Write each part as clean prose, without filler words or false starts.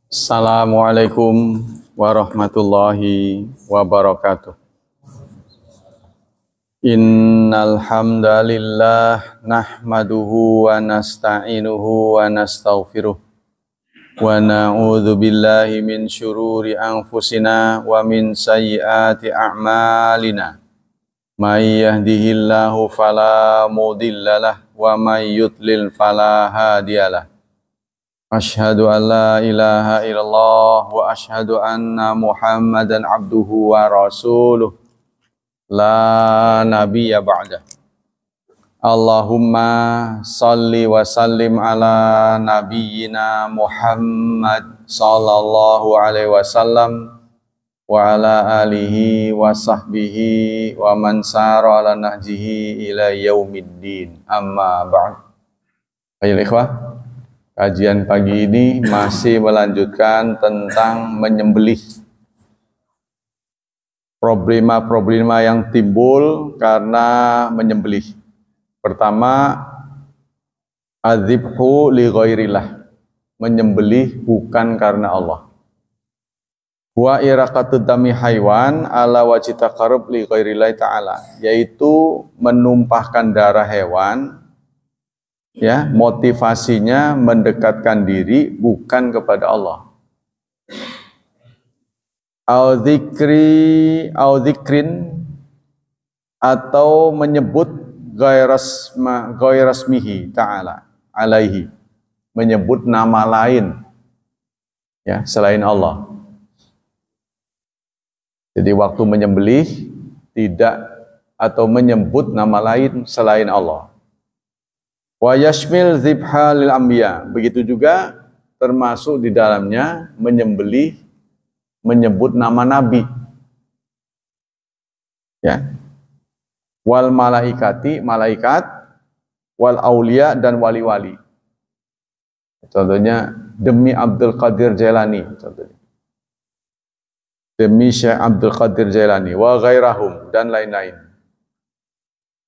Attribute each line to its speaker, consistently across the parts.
Speaker 1: Assalamualaikum warahmatullahi wabarakatuh. Innal hamdalillah nahmaduhu wa nasta'inuhu wa nastaghfiruh wa na'udzu billahi min syururi anfusina wa min sayyiati a'malina. May yahdihillahu fala mudhillalah wa may yudlil fala hadiyalah. Asyhadu an la ilaha illallah wa asyhadu anna Muhammadan abduhu wa rasuluh la nabiyya ba'da. Allahumma salli wa sallim ala nabiyyina Muhammad sallallahu alaihi wasallam wa ala alihi wa sahbihi wa man sara ala nahjihi ila yaumiddin. Amma ba'd. Ayo ikhwah, kajian pagi ini masih melanjutkan tentang menyembelih. Problema-problema yang timbul karena menyembelih. Pertama, adzibhu li ghairillah, menyembelih bukan karena Allah. Wa iraqatud dami haywan ala wajhi taqarrub li ghairillahi ta'ala, yaitu menumpahkan darah hewan, ya, motivasinya mendekatkan diri bukan kepada Allah. Au dzikrin, atau menyebut ghairasmihi ta'ala alaihi, menyebut nama lain, ya, selain Allah. Jadi waktu menyembelih tidak, atau menyebut nama lain selain Allah. Wa yashmil zibha lil anbiya, begitu juga termasuk di dalamnya menyembelih, menyebut nama nabi, ya. Wal malaikati, malaikat, wal aulia, dan wali-wali. Contohnya demi Abdul Qadir Jailani, contohnya demi Syekh Abdul Qadir Jailani, wa ghairahum, dan lain-lain.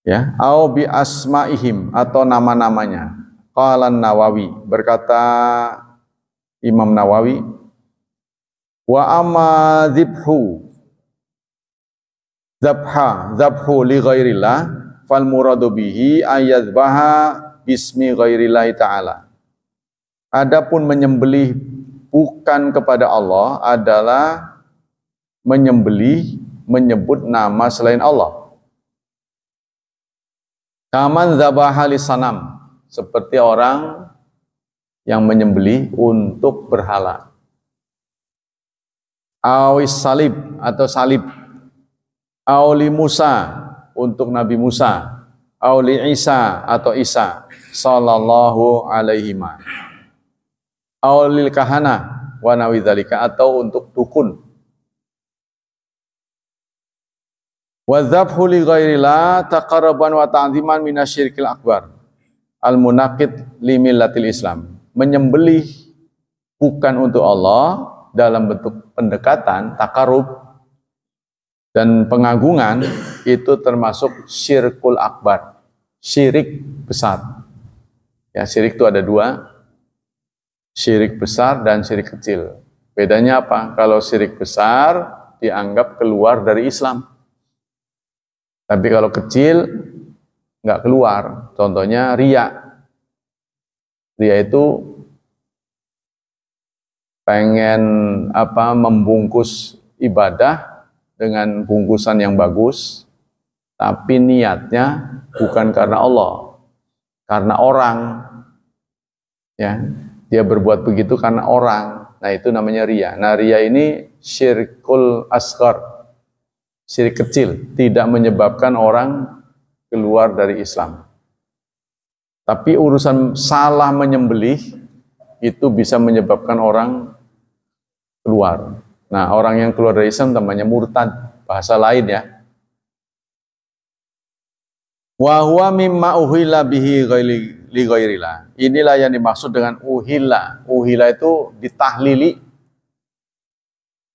Speaker 1: Ya, au bi asma'ihim, atau nama-namanya. Qala Nawawi, berkata Imam Nawawi, wa amma zabhu li ghairillah fal muradu bihi ayadzbaha bismi ghairillahi ta'ala. Adapun menyembelih bukan kepada Allah adalah menyembelih menyebut nama selain Allah. Kaman dzabaha lisanam, seperti orang yang menyembelih untuk berhala. Awis salib, atau salib. Auli Musa, untuk Nabi Musa. Auli Isa, atau Isa sallallahu alaihi ma. Aulil kahana wa nawidzalika, atau untuk dukun. Wa dzabhu li ghairillah taqarruban wa ta'ziman minasyirkil akbar al-munaqid li millatil Islam. Menyembelih bukan untuk Allah dalam bentuk pendekatan, taqarrub, dan pengagungan, itu termasuk syirkul akbar, syirik besar. Ya, syirik itu ada dua, syirik besar dan syirik kecil. Bedanya apa? Kalau syirik besar dianggap keluar dari Islam. Tapi kalau kecil nggak keluar. Contohnya riya. Riya itu pengen membungkus ibadah dengan bungkusan yang bagus, tapi niatnya bukan karena Allah, karena orang. Ya, dia berbuat begitu karena orang. Nah, itu namanya riya. Nah, riya ini syirkul asghar, syirik kecil, tidak menyebabkan orang keluar dari Islam. Tapi urusan salah menyembelih itu bisa menyebabkan orang keluar. Nah, orang yang keluar dari Islam namanya murtad, bahasa lain ya. Wa huwa mimma uhilla bihi li ghairillah. Inilah yang dimaksud dengan uhilla. Uhilla itu ditahlili.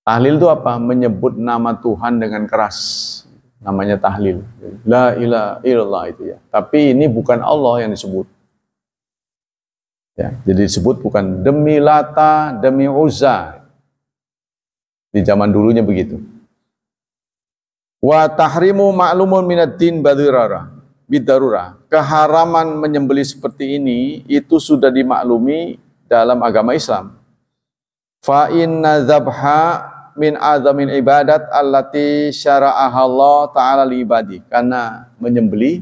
Speaker 1: Tahlil itu apa? Menyebut nama Tuhan dengan keras. namanya tahlil. La ilaha illallah itu ya. Tapi ini bukan Allah yang disebut. Ya, jadi disebut bukan demi Lata, demi Uzza. Di zaman dulunya begitu. Wa tahrimu ma'lumun minad din bidarurah. Keharaman menyembelih seperti ini itu sudah dimaklumi dalam agama Islam. Fa inna dzabha min azamin ibadat allati syara'aha Allah ta'ala li ibadi. Karena menyembelih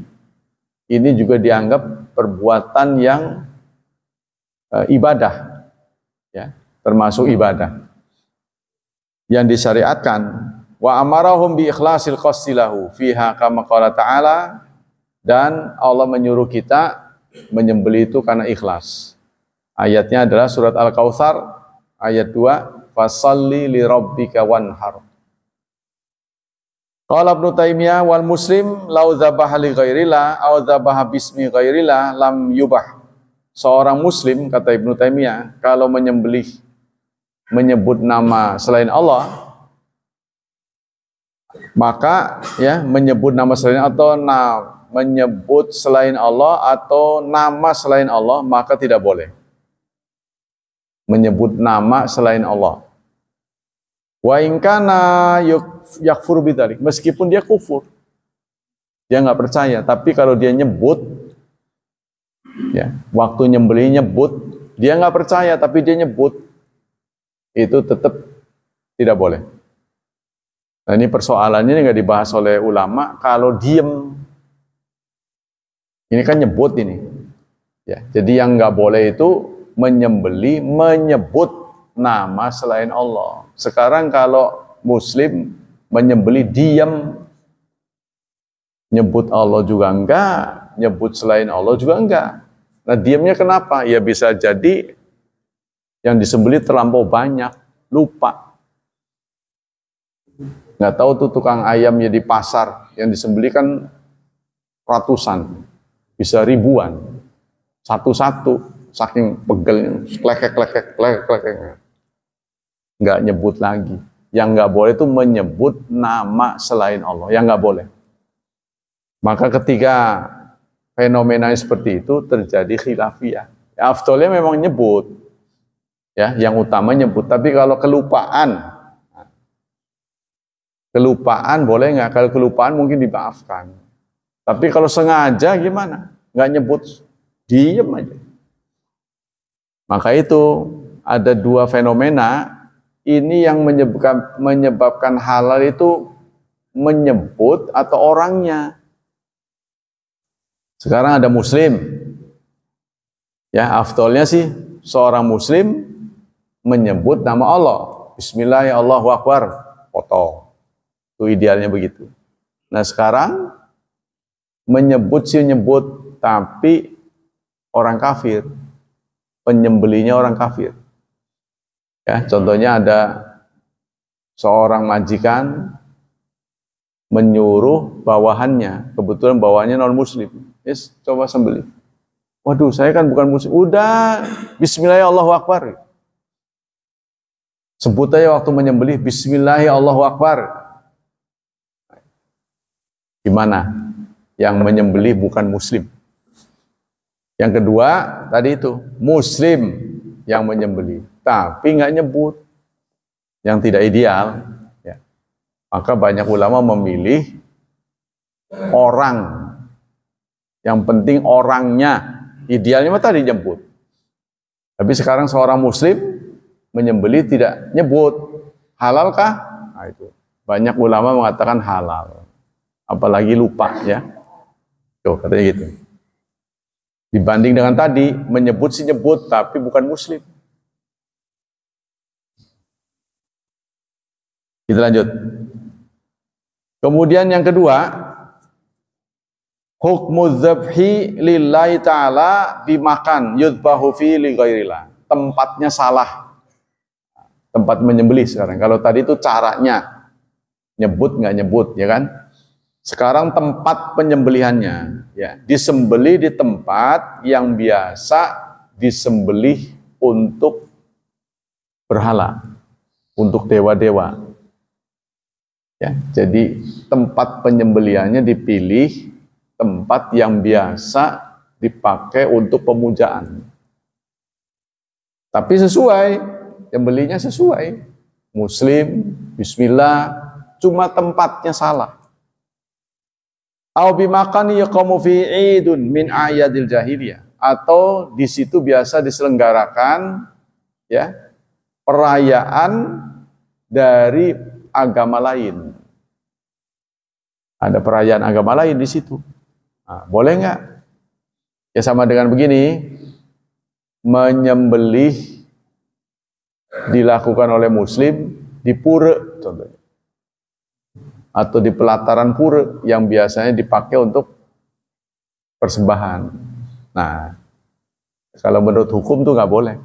Speaker 1: ini juga dianggap perbuatan yang ibadah, ya, termasuk ibadah yang disyariatkan. Wa amarahum bi ikhlasil qasilahu fiha kama qala ta'ala, dan Allah menyuruh kita menyembelih itu karena ikhlas. Ayatnya adalah surat Al-Kautsar ayat 2, fasalli li rabbika wanhar. Qala Ibnu Taimiyah wal muslim lau dzabaha li ghairillah aw dzabaha bismi ghairillah lam yubah. Seorang muslim, kata Ibnu Taimiyah, kalau menyembelih menyebut nama selain Allah, maka ya menyebut nama selain atau menyebut selain Allah atau nama selain Allah, maka tidak boleh menyebut nama selain Allah. Wa in kana yakfur bidzalik, meskipun dia kufur, dia nggak percaya, tapi kalau dia nyebut, ya, waktu nyembelih nyebut, dia nggak percaya tapi dia nyebut, itu tetap tidak boleh. Nah, ini persoalannya ini nggak dibahas oleh ulama. Kalau diem, ini kan nyebut ini, ya. Jadi yang nggak boleh itu menyembelih menyebut nama selain Allah. Sekarang kalau muslim menyembelih diam, nyebut Allah juga enggak, nyebut selain Allah juga enggak. Nah, diamnya kenapa? Ya bisa jadi yang disembelih terlampau banyak, lupa. Nggak tahu tuh tukang ayamnya di pasar, yang disembelih kan ratusan, bisa ribuan. Satu-satu, saking pegelnya, klekek. Nggak nyebut lagi. Yang nggak boleh itu menyebut nama selain Allah, yang nggak boleh. Maka ketika fenomena seperti itu terjadi khilafiyah. Ya, afdolnya memang nyebut, ya, yang utama nyebut. Tapi kalau kelupaan boleh nggak? Kalau kelupaan mungkin dimaafkan. Tapi kalau sengaja gimana? Nggak nyebut, diem aja. Maka itu ada dua fenomena. Ini yang menyebabkan halal itu menyebut atau orangnya. Sekarang ada muslim, ya, afdolnya sih seorang muslim menyebut nama Allah, Bismillah, Allahu Akbar, foto, itu idealnya begitu. Nah, sekarang menyebut tapi orang kafir, penyembelihnya orang kafir. Ya, contohnya ada seorang majikan menyuruh bawahannya, kebetulan bawahannya non muslim, yes, coba sembelih. Waduh, saya kan bukan muslim. Udah, Bismillah Allahu Akbar. Sebut aja waktu menyembelih, Bismillah Allahu Akbar. Gimana? Yang menyembelih bukan muslim. Yang kedua, tadi itu, muslim yang menyembelih, tapi nggak nyebut. Yang tidak ideal. Maka banyak ulama memilih orang. Yang penting orangnya. Idealnya mah tadi nyebut. Tapi sekarang seorang muslim menyembelih tidak nyebut. Halalkah? Nah, itu. Banyak ulama mengatakan halal. Apalagi lupa, ya. Tuh, katanya gitu. Dibanding dengan tadi, menyebut sih nyebut, tapi bukan muslim. Kita lanjut. Kemudian yang kedua, hukmu dzabhi lillahi ta'ala bimakan yudbahu fi li ghairillah. Tempatnya salah. Tempat menyembelih sekarang. Kalau tadi itu caranya. Nyebut nggak nyebut, ya kan? Sekarang tempat penyembelihannya, ya. Disembelih di tempat yang biasa disembelih untuk berhala, untuk dewa-dewa. Ya, jadi tempat penyembelihannya dipilih tempat yang biasa dipakai untuk pemujaan. Tapi sesuai, yang belinya sesuai. Muslim, bismillah, cuma tempatnya salah. Au bimakani yaqamu fi idun min ayadil jahiliyah, atau di situ biasa diselenggarakan ya perayaan dari agama lain. Ada perayaan agama lain di situ. Nah, boleh nggak? Ya sama dengan begini, menyembelih dilakukan oleh muslim di pura contohnya. Atau di pelataran pura yang biasanya dipakai untuk persembahan. Nah, kalau menurut hukum tuh nggak boleh.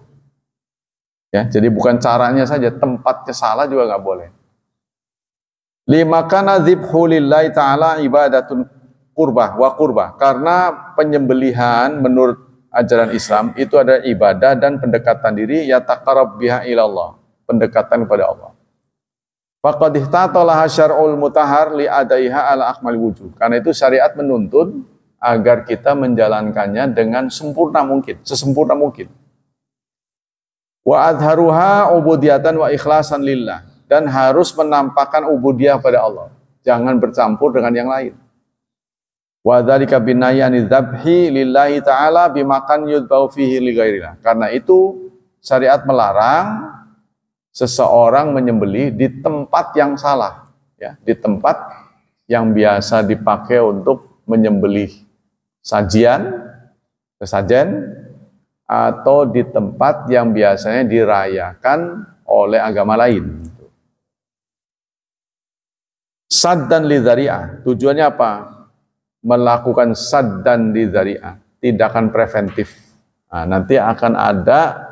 Speaker 1: Ya, jadi bukan caranya saja, tempatnya salah juga nggak boleh. Lima kana dzibhu lillahi ta'ala ibadatun qurbah wa qurbah. Karena penyembelihan menurut ajaran Islam itu ada ibadah dan pendekatan diri, yataqarrab biha ilallah, pendekatan kepada Allah. Faqad ihtatalaha syar'ul mutahhar li adaiha ala akmal wujuh. Karena itu syariat menuntun agar kita menjalankannya dengan sempurna mungkin, sesempurna mungkin. Wa adharuha ubudiyatan wa ikhlasan lillah, dan harus menampakkan ubudiyah pada Allah, jangan bercampur dengan yang lain. Wa dzalika binayani dzabhi lillahi ta'ala bimakan yudbau fihi li ghairillah. Karena itu syariat melarang seseorang menyembelih di tempat yang salah, ya, di tempat yang biasa dipakai untuk menyembelih sesajen, atau di tempat yang biasanya dirayakan oleh agama lain. Saddan lidzari'ah, tujuannya apa? Melakukan saddan lidzari'ah, tindakan preventif. Nah, nanti akan ada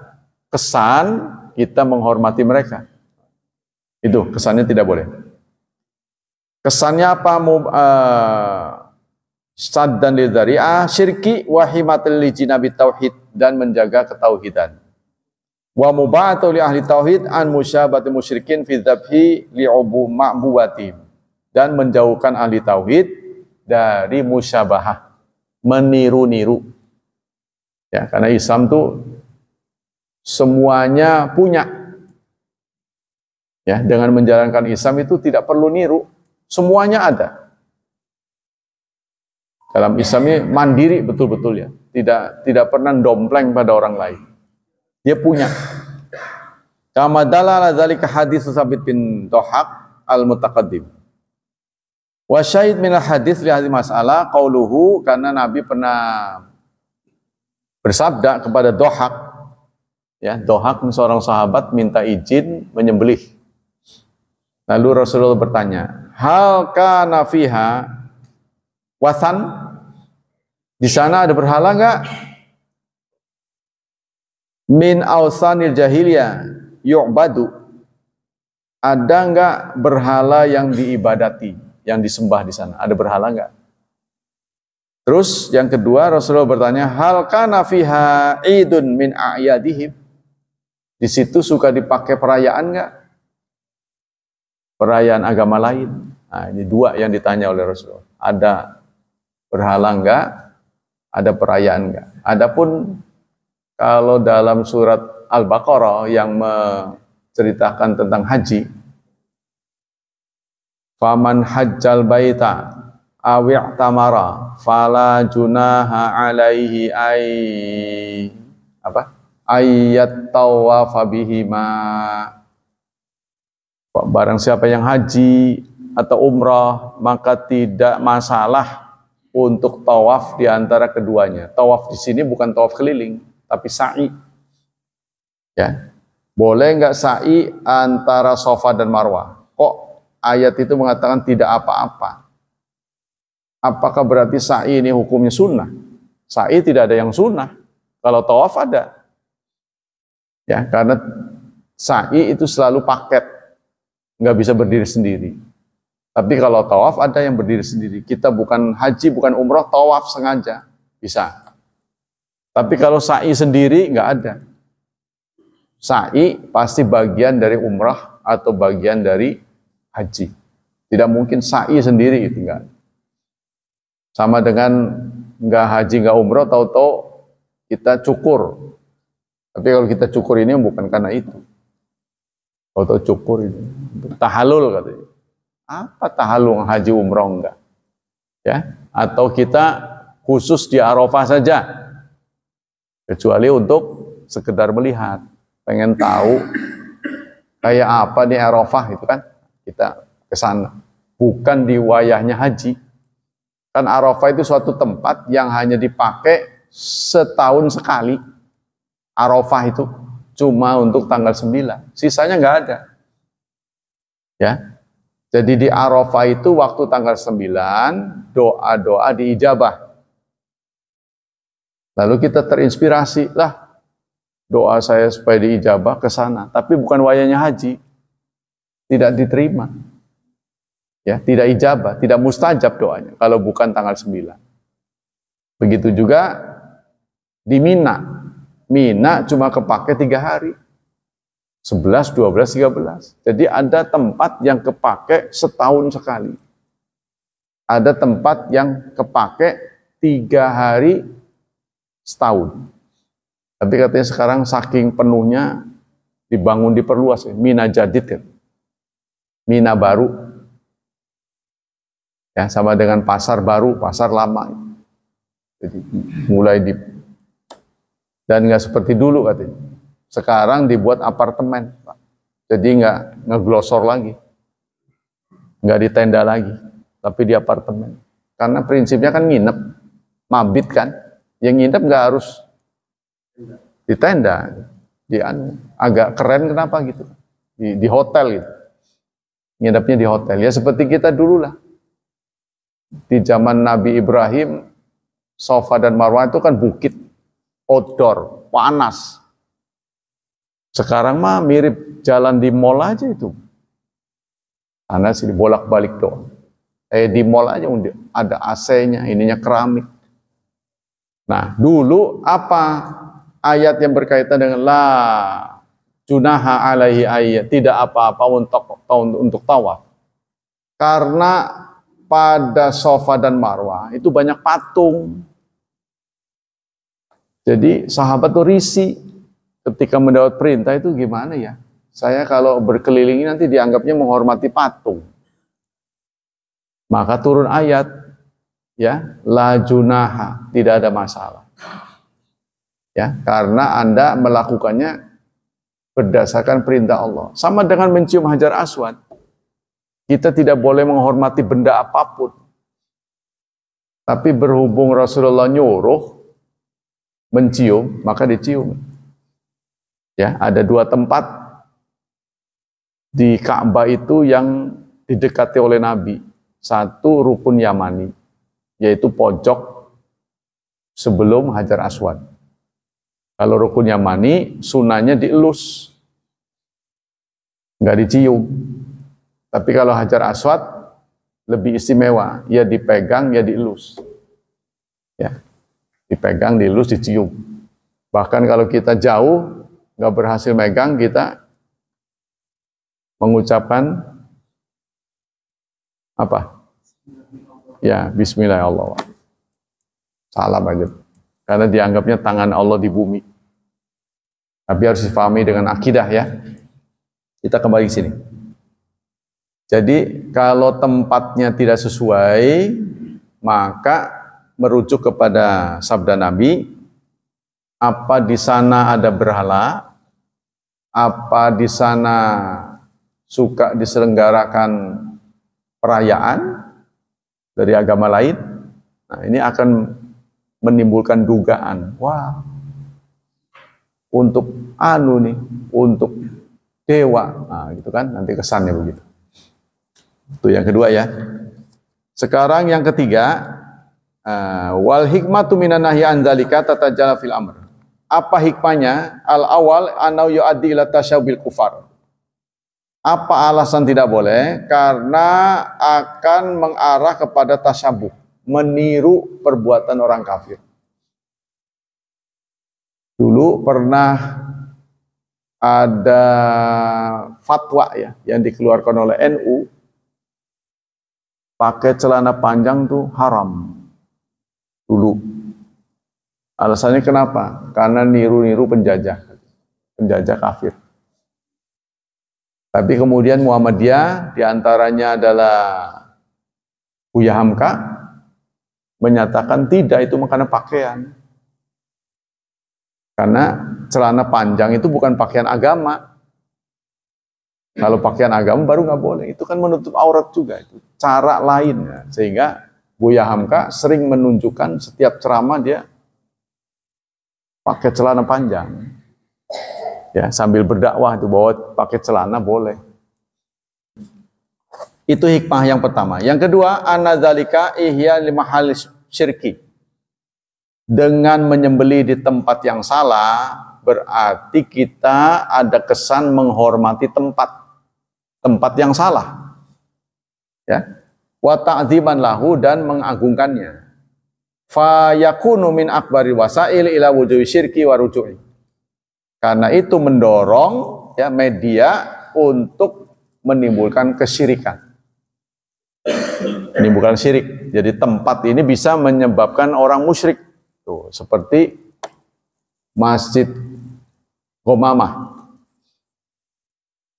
Speaker 1: kesan kita menghormati mereka. Itu kesannya tidak boleh. Kesannya apa? Saddan lidzari'ah syirki wa himatul lijinabi tauhid, dan menjaga ketauhidan. Wa muba'atu li ahli tauhid an musyabati musyrikin fi dzabhi li'ubu ma'buwatim, dan menjauhkan ahli tauhid dari musyabahah, meniru-niru. Ya, karena Islam tuh semuanya punya. Ya, dengan menjalankan Islam itu tidak perlu niru, semuanya ada. Dalam Islam ini mandiri betul-betul ya, tidak pernah dompleng pada orang lain. Dia punya. Kama dalala dzalika hadis Tsabit bin Dhahhak al-mutaqaddim. Wa syahid min al-hadis li hadhihi mas'alah qauluhu, karena Nabi pernah bersabda kepada Dhahhak, ya, Dhahhak seorang sahabat minta izin menyembelih. Lalu Rasulullah bertanya, hal kana fiha wasan, di sana ada berhala enggak? Min awsanil jahiliyah yu'badu, ada enggak berhala yang diibadati, yang disembah di sana? Ada berhala enggak? Terus yang kedua Rasulullah bertanya, hal kana fiha idun min a'yadihim, di situ suka dipakai perayaan enggak? Perayaan agama lain. Nah, ini dua yang ditanya oleh Rasulullah. Ada berhala enggak? Ada perayaan enggak? Adapun kalau dalam surat Al-Baqarah yang menceritakan tentang haji, faman hajjal baita awi'tamara fala junaha alaihi ayyat tawafa bihima. Barang siapa yang haji atau umrah, maka tidak masalah untuk tawaf di antara keduanya. Tawaf di sini bukan tawaf keliling, tapi sa'i. Ya, boleh nggak sa'i antara Safa dan Marwah? Kok ayat itu mengatakan tidak apa-apa? Apakah berarti sa'i ini hukumnya sunnah? Sa'i tidak ada yang sunnah. Kalau tawaf ada. Ya, karena sa'i itu selalu paket, nggak bisa berdiri sendiri. Tapi kalau tawaf ada yang berdiri sendiri. Kita bukan haji, bukan umroh, tawaf sengaja bisa. Tapi kalau sa'i sendiri nggak ada. Sa'i pasti bagian dari umrah atau bagian dari haji. Tidak mungkin sa'i sendiri itu enggak. Sama dengan enggak haji, enggak umroh, tahu-tahu kita cukur. Tapi kalau kita cukur ini bukan karena itu. Tahu-tahu cukur ini. Tahallul katanya. Apa tahallul haji umroh enggak? Ya, atau kita khusus di Arafah saja. Kecuali untuk sekedar melihat, pengen tahu kayak apa di Arafah itu kan, kita ke sana. Bukan di wayahnya haji. Kan Arafah itu suatu tempat yang hanya dipakai setahun sekali. Arafah itu cuma untuk tanggal 9. Sisanya nggak ada. Ya. Jadi di Arafah itu waktu tanggal 9, doa-doa diijabah. Lalu kita terinspirasi, lah doa saya supaya diijabah ke sana. Tapi bukan wayahnya haji. Tidak diterima. Ya, tidak ijabah, tidak mustajab doanya kalau bukan tanggal 9. Begitu juga di Mina. Mina cuma kepake 3 hari. 11, 12, 13. Jadi ada tempat yang kepake setahun sekali. Ada tempat yang kepake 3 hari setahun. Tapi katanya sekarang saking penuhnya dibangun, diperluas. Mina Jadid kan. Mina baru. Ya, sama dengan pasar baru, pasar lama. Jadi mulai dan nggak seperti dulu katanya. Sekarang dibuat apartemen, Pak. Jadi nggak ngeglosor lagi, nggak di tenda lagi, tapi di apartemen. Karena prinsipnya kan nginep, mabit kan. Yang nginep nggak harus di tenda, agak keren kenapa gitu, di hotel gitu. Nginepnya di hotel. Ya seperti kita dulu lah. Di zaman Nabi Ibrahim, Safa dan Marwah itu kan bukit, outdoor, panas. Sekarang mah mirip jalan di mall aja itu. Karena sih bolak-balik doang. Di mall aja ada AC-nya, ininya keramik. Nah, dulu apa ayat yang berkaitan dengan la junaha alaihi ayat, tidak apa-apa untuk tawaf. Karena pada Safa dan Marwah itu banyak patung. Jadi sahabat tuh risih ketika mendapat perintah itu, gimana ya? Saya kalau berkeliling nanti dianggapnya menghormati patung. Maka turun ayat, ya, la junaha, tidak ada masalah. Ya, karena Anda melakukannya berdasarkan perintah Allah. Sama dengan mencium Hajar Aswad. Kita tidak boleh menghormati benda apapun. Tapi berhubung Rasulullah nyuruh mencium, maka dicium. Ya, ada 2 tempat di Ka'bah itu yang didekati oleh Nabi. Satu rukun Yamani, yaitu pojok sebelum Hajar Aswad. Kalau rukun Yamani, sunahnya dielus, nggak dicium. Tapi kalau Hajar Aswad lebih istimewa, ya dipegang, ya dielus. Ya, dipegang, dielus, dicium. Bahkan kalau kita jauh, nggak berhasil megang, kita mengucapkan apa? Ya, Bismillahirrahmanirrahim. Salam aja. Karena dianggapnya tangan Allah di bumi. Tapi harus difahami dengan akidah ya. Kita kembali ke sini. Jadi kalau tempatnya tidak sesuai, maka merujuk kepada sabda Nabi, apa di sana ada berhala, apa di sana suka diselenggarakan perayaan dari agama lain, nah ini akan menimbulkan dugaan, wah, untuk untuk dewa, nah gitu kan, nanti kesannya begitu. Itu yang kedua ya. Sekarang yang ketiga, wal hikmatu minan nahyi an dzalika tatajalla fil amr. Apa hikmahnya? Al awal anau yuaddi ila tasyabbil kufar. Apa alasan tidak boleh? Karena akan mengarah kepada tasyabuh, meniru perbuatan orang kafir. Dulu pernah ada fatwa ya yang dikeluarkan oleh NU pakai celana panjang tuh haram dulu. Alasannya kenapa? Karena niru-niru penjajah kafir. Tapi kemudian Muhammadiyah diantaranya adalah Buya Hamka menyatakan tidak, itu karena pakaian. Karena celana panjang itu bukan pakaian agama. Kalau pakaian agama baru nggak boleh. Itu kan menutup aurat juga. Itu cara lain. Ya. Sehingga Buya Hamka sering menunjukkan setiap ceramah dia pakai celana panjang. Ya, sambil berdakwah itu bahwa pakai celana boleh. Itu hikmah yang pertama. Yang kedua, anadzalika ihya limahal syirki. Dengan menyembelih di tempat yang salah, berarti kita ada kesan menghormati tempat yang salah. Ya. Wa ta'dziman lahu, dan mengagungkannya. Fa yakunu min akbari wasail ila wujuhi syirki wa ruju'i. Karena itu mendorong ya media untuk menimbulkan kesyirikan. Menimbulkan syirik. Jadi tempat ini bisa menyebabkan orang musyrik. Tuh, seperti Masjid Ghamamah.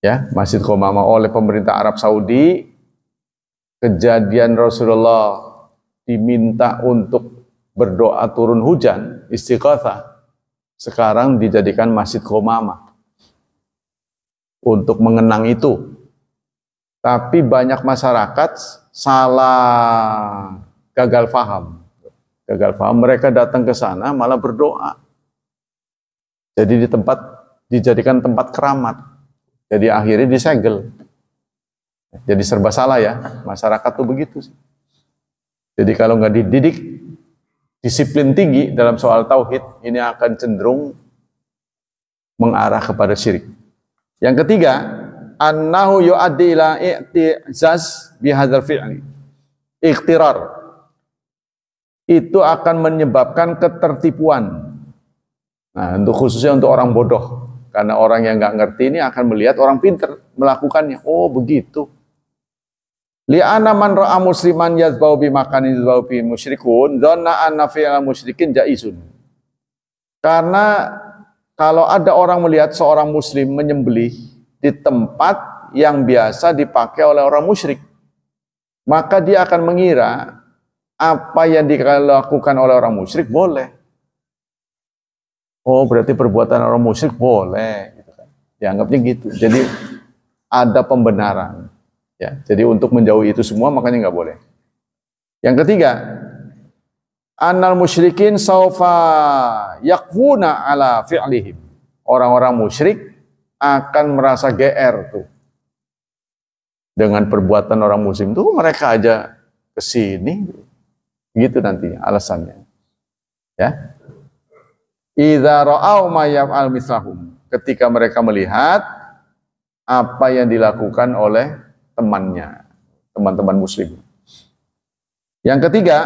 Speaker 1: Ya, Masjid Ghamamah oleh pemerintah Arab Saudi, kejadian Rasulullah diminta untuk berdoa turun hujan, istighatsah. Sekarang dijadikan Masjid Ghamamah untuk mengenang itu. Tapi banyak masyarakat salah, gagal paham. Mereka datang ke sana malah berdoa. Jadi dijadikan tempat keramat. Jadi akhirnya disegel. Jadi serba salah ya, masyarakat tuh begitu sih. Jadi kalau nggak dididik disiplin tinggi dalam soal tauhid, ini akan cenderung mengarah kepada syirik. Yang ketiga, annahu yu'addi ila i'tizaz bihadzal fi'li. Ikhtirar. Itu akan menyebabkan ketertipuan. Nah, khususnya untuk orang bodoh. Karena orang yang nggak ngerti ini akan melihat orang pintar melakukannya. Oh, begitu. Li'anna man ra'a musliman yazbau bi makanin yazbau bi musyrikun dhanna anna fi'la musyrikin jaizun. Karena kalau ada orang melihat seorang muslim menyembelih di tempat yang biasa dipakai oleh orang musyrik, maka dia akan mengira apa yang dilakukan oleh orang musyrik boleh. Oh, berarti perbuatan orang musyrik boleh, gitu kan. Dianggapnya gitu. Jadi ada pembenaran. Ya, jadi untuk menjauhi itu semua makanya nggak boleh. Yang ketiga, annal musyrikin saufa yakfuna ala fi'lihim. Orang-orang musyrik akan merasa GR tuh dengan perbuatan orang muslim tuh, mereka aja kesini gitu nanti alasannya. Ya. Idza ra'au ma yaf'al mislahum. Ketika mereka melihat apa yang dilakukan oleh teman-teman muslim. Yang ketiga,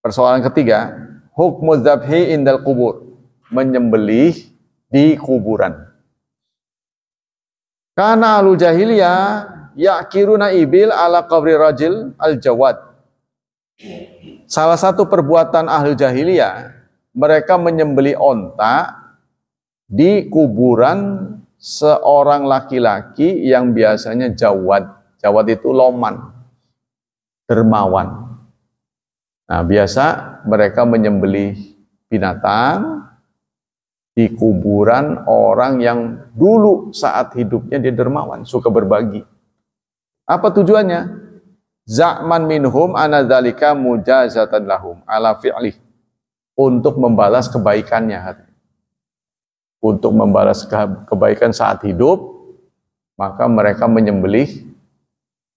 Speaker 1: persoalan ketiga, hukmu dzabhi indal kubur, menyembelih di kuburan. Karena ahlu jahiliyah ya'kiruna ibil ala qabri rajil al-jawad. Salah satu perbuatan ahlu jahiliyah, mereka menyembelih onta di kuburan seorang laki-laki yang biasanya jawad. Jawad itu loman, dermawan. Nah, biasa mereka menyembelih binatang di kuburan orang yang dulu saat hidupnya dia dermawan, suka berbagi. Apa tujuannya? Za'man minhum anadzalika mujazatan lahum ala fi'lih. Untuk membalas kebaikannya. Untuk membalas kebaikan saat hidup, maka mereka menyembelih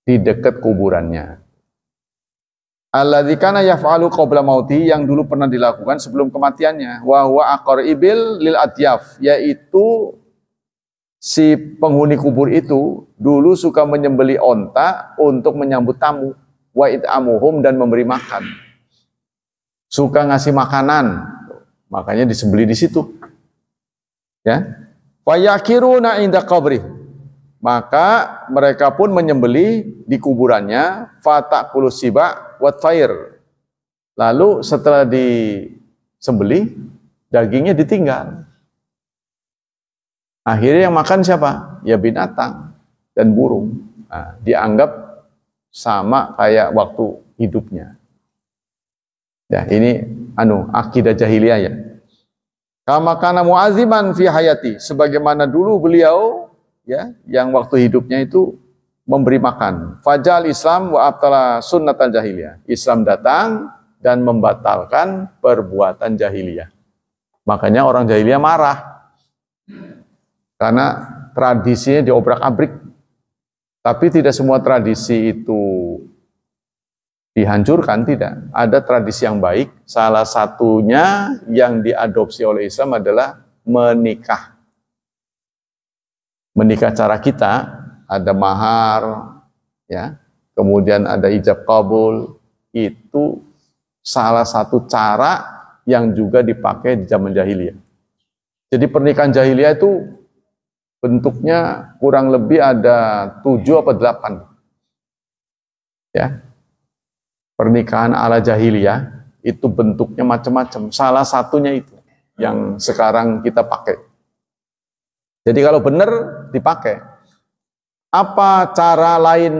Speaker 1: di dekat kuburannya. Alladzi kana yaf'alu qabla mauti, yang dulu pernah dilakukan sebelum kematiannya. Wa huwa aqribil lil adyaf, yaitu si penghuni kubur itu dulu suka menyembelih onta untuk menyambut tamu, wa it'amuhum, dan memberi makan. Suka ngasih makanan, makanya disembelih di situ. Ya. Fayakiruna inda qabri. Maka mereka pun menyembelih di kuburannya, fatakulu siba wat thair. Lalu setelah disembelih, dagingnya ditinggal. Akhirnya yang makan siapa? Ya binatang dan burung. Nah, dianggap sama kayak waktu hidupnya. Ya, ini akidah jahiliyah ya. Kama kana mu'aziman fi hayati, sebagaimana dulu beliau ya yang waktu hidupnya itu memberi makan. Fajal Islam wa abtala sunnatal jahiliyah. Islam datang dan membatalkan perbuatan jahiliyah. Makanya orang jahiliyah marah karena tradisinya diobrak-abrik. Tapi tidak semua tradisi itu dihancurkan, tidak. Ada tradisi yang baik. Salah satunya yang diadopsi oleh Islam adalah menikah. Menikah cara kita, ada mahar, ya, kemudian ada ijab kabul. Itu salah satu cara yang juga dipakai di zaman jahiliyah. Jadi pernikahan jahiliyah itu bentuknya kurang lebih ada 7 atau 8. Ya. Pernikahan ala jahiliyah itu bentuknya macam-macam. Salah satunya itu yang sekarang kita pakai. Jadi kalau benar dipakai. Apa cara lain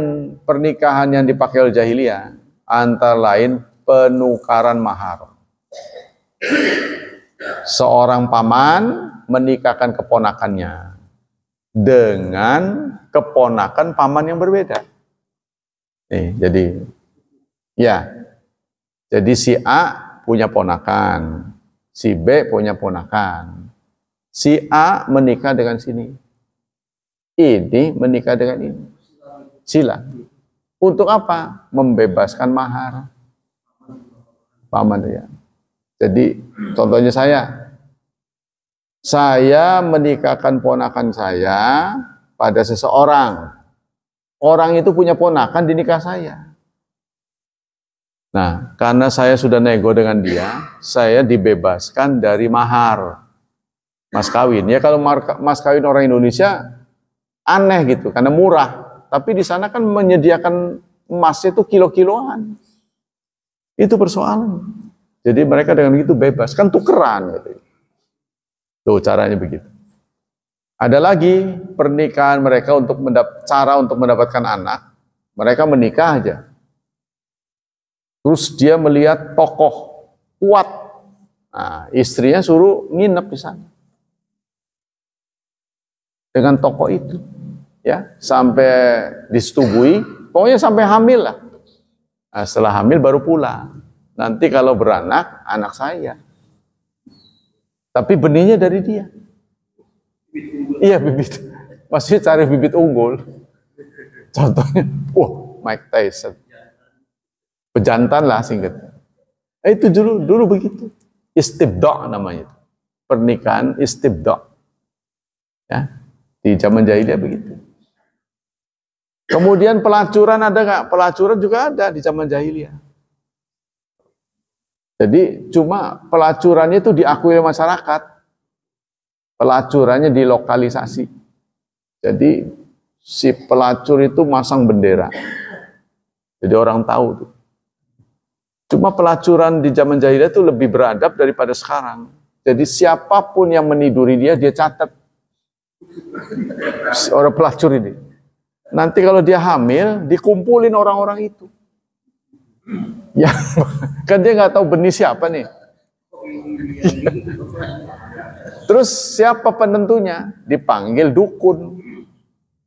Speaker 1: pernikahan yang dipakai oleh jahiliyah? Antara lain penukaran mahar. Seorang paman menikahkan keponakannya dengan keponakan paman yang berbeda. Jadi si A punya ponakan, si B punya ponakan. Si A menikah dengan sini. Ini menikah dengan ini. Sila. Untuk apa? Membebaskan mahar. Paman ya. Jadi contohnya saya menikahkan ponakan saya pada seseorang. Orang itu punya ponakan di nikah saya. Nah, karena saya sudah nego dengan dia, saya dibebaskan dari mahar mas kawin. Ya kalau mas kawin orang Indonesia aneh gitu, karena murah. Tapi di sana kan menyediakan emasnya itu kilo-kiloan. Itu persoalan. Jadi mereka dengan begitu bebas, kan tukeran gitu. Tuh caranya begitu. Ada lagi pernikahan mereka untuk cara untuk mendapatkan anak. Mereka menikah aja. Terus dia melihat tokoh kuat. Nah, istrinya suruh nginep di sana. Dengan tokoh itu. Ya, sampai disetubui, pokoknya sampai hamil lah. Nah, setelah hamil baru pulang. Nanti kalau beranak, anak saya. Tapi benihnya dari dia. Iya, bibit. Maksudnya cari bibit unggul. Contohnya, Mike Tyson. Pejantan lah singkatnya. Itu dulu begitu. Istibda' namanya. Pernikahan istibda'. Ya, di zaman jahiliyah begitu. Kemudian pelacuran ada nggak? Pelacuran juga ada di zaman jahiliyah. Jadi cuma pelacurannya itu diakui oleh masyarakat. Pelacurannya dilokalisasi. Jadi si pelacur itu masang bendera. Jadi orang tahu tuh. Cuma pelacuran di zaman jahiliyah itu lebih beradab daripada sekarang. Jadi siapapun yang meniduri dia catat. Orang pelacur ini. Nanti kalau dia hamil, dikumpulin orang-orang itu. Ya, kan dia nggak tahu benih siapa nih. Terus siapa penentunya? Dipanggil dukun.